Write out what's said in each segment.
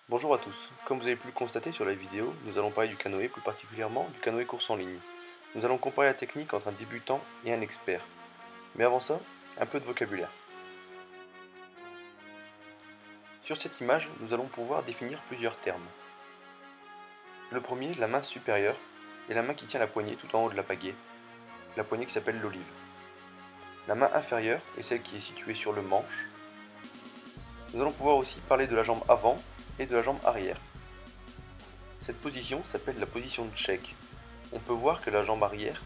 Bonjour à tous, comme vous avez pu le constater sur la vidéo, nous allons parler du canoë, plus particulièrement du canoë course en ligne. Nous allons comparer la technique entre un débutant et un expert. Mais avant ça, un peu de vocabulaire. Sur cette image, nous allons pouvoir définir plusieurs termes. Le premier, la main supérieure, est la main qui tient la poignée tout en haut de la pagaie, la poignée qui s'appelle l'olive. La main inférieure est celle qui est située sur le manche. Nous allons pouvoir aussi parler de la jambe avant et de la jambe arrière. Cette position s'appelle la position de check. On peut voir que la jambe arrière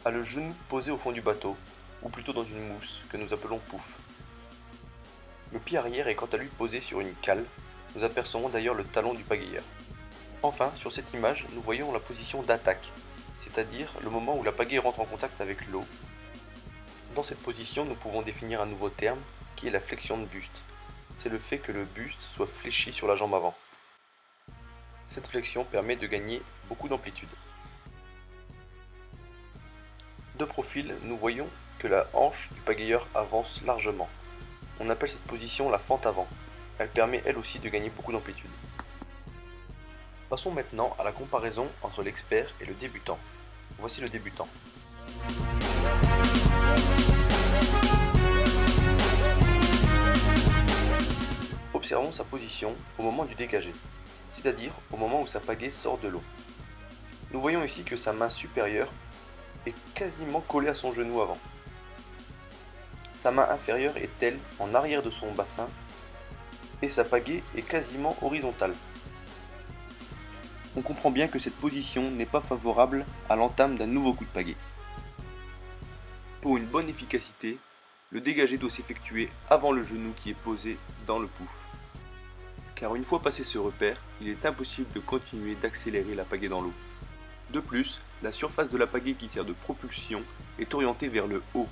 a le genou posé au fond du bateau, ou plutôt dans une mousse, que nous appelons pouf. Le pied arrière est quant à lui posé sur une cale, nous apercevons d'ailleurs le talon du pagayeur. Enfin, sur cette image, nous voyons la position d'attaque, c'est-à-dire le moment où la pagaie rentre en contact avec l'eau. Dans cette position, nous pouvons définir un nouveau terme, qui est la flexion de buste. C'est le fait que le buste soit fléchi sur la jambe avant. Cette flexion permet de gagner beaucoup d'amplitude. De profil, nous voyons que la hanche du pagayeur avance largement. On appelle cette position la fente avant. Elle permet elle aussi de gagner beaucoup d'amplitude. Passons maintenant à la comparaison entre l'expert et le débutant. Voici le débutant. Observons sa position au moment du dégagé, c'est-à-dire au moment où sa pagaie sort de l'eau. Nous voyons ici que sa main supérieure est quasiment collée à son genou avant. Sa main inférieure est elle en arrière de son bassin et sa pagaie est quasiment horizontale. On comprend bien que cette position n'est pas favorable à l'entame d'un nouveau coup de pagaie. Pour une bonne efficacité, le dégagé doit s'effectuer avant le genou qui est posé dans le pouf. Car une fois passé ce repère, il est impossible de continuer d'accélérer la pagaie dans l'eau. De plus, la surface de la pagaie qui sert de propulsion est orientée vers le haut,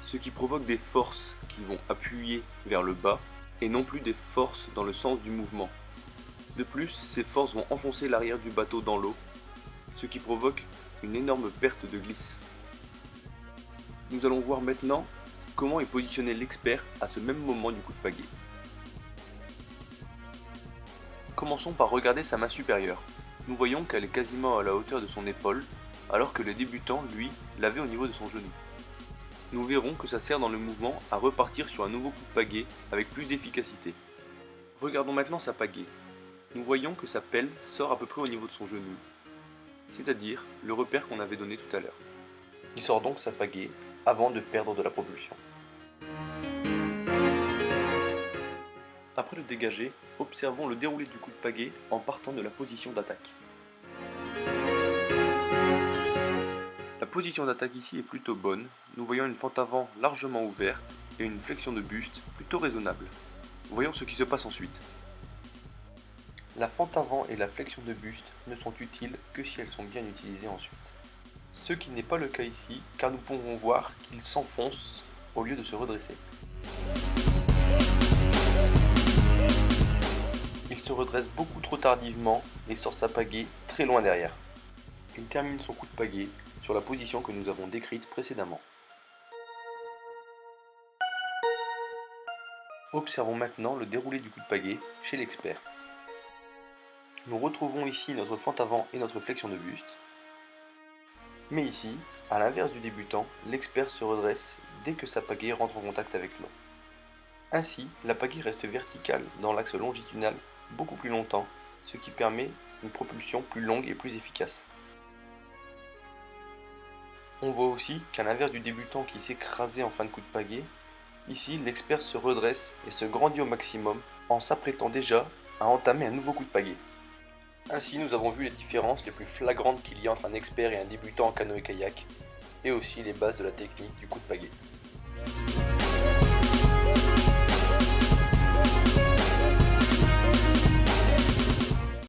ce qui provoque des forces qui vont appuyer vers le bas et non plus des forces dans le sens du mouvement. De plus, ces forces vont enfoncer l'arrière du bateau dans l'eau, ce qui provoque une énorme perte de glisse. Nous allons voir maintenant comment est positionné l'expert à ce même moment du coup de pagaie. Commençons par regarder sa main supérieure. Nous voyons qu'elle est quasiment à la hauteur de son épaule, alors que le débutant, lui, l'avait au niveau de son genou. Nous verrons que ça sert dans le mouvement à repartir sur un nouveau coup de pagaie avec plus d'efficacité. Regardons maintenant sa pagaie. Nous voyons que sa pelle sort à peu près au niveau de son genou, c'est-à-dire le repère qu'on avait donné tout à l'heure. Il sort donc sa pagaie avant de perdre de la propulsion. Après le dégagé, observons le déroulé du coup de pagaie en partant de la position d'attaque. La position d'attaque ici est plutôt bonne, nous voyons une fente avant largement ouverte et une flexion de buste plutôt raisonnable. Voyons ce qui se passe ensuite. La fente avant et la flexion de buste ne sont utiles que si elles sont bien utilisées ensuite. Ce qui n'est pas le cas ici, car nous pouvons voir qu'il s'enfonce au lieu de se redresser. Il se redresse beaucoup trop tardivement et sort sa pagaie très loin derrière. Il termine son coup de pagaie sur la position que nous avons décrite précédemment. Observons maintenant le déroulé du coup de pagaie chez l'expert. Nous retrouvons ici notre fente avant et notre flexion de buste. Mais ici, à l'inverse du débutant, l'expert se redresse dès que sa pagaie rentre en contact avec l'eau. Ainsi, la pagaie reste verticale dans l'axe longitudinal beaucoup plus longtemps, ce qui permet une propulsion plus longue et plus efficace. On voit aussi qu'à l'inverse du débutant qui s'écrasait en fin de coup de pagaie, ici l'expert se redresse et se grandit au maximum en s'apprêtant déjà à entamer un nouveau coup de pagaie. Ainsi, nous avons vu les différences les plus flagrantes qu'il y a entre un expert et un débutant en canoë-kayak, et aussi les bases de la technique du coup de pagaie.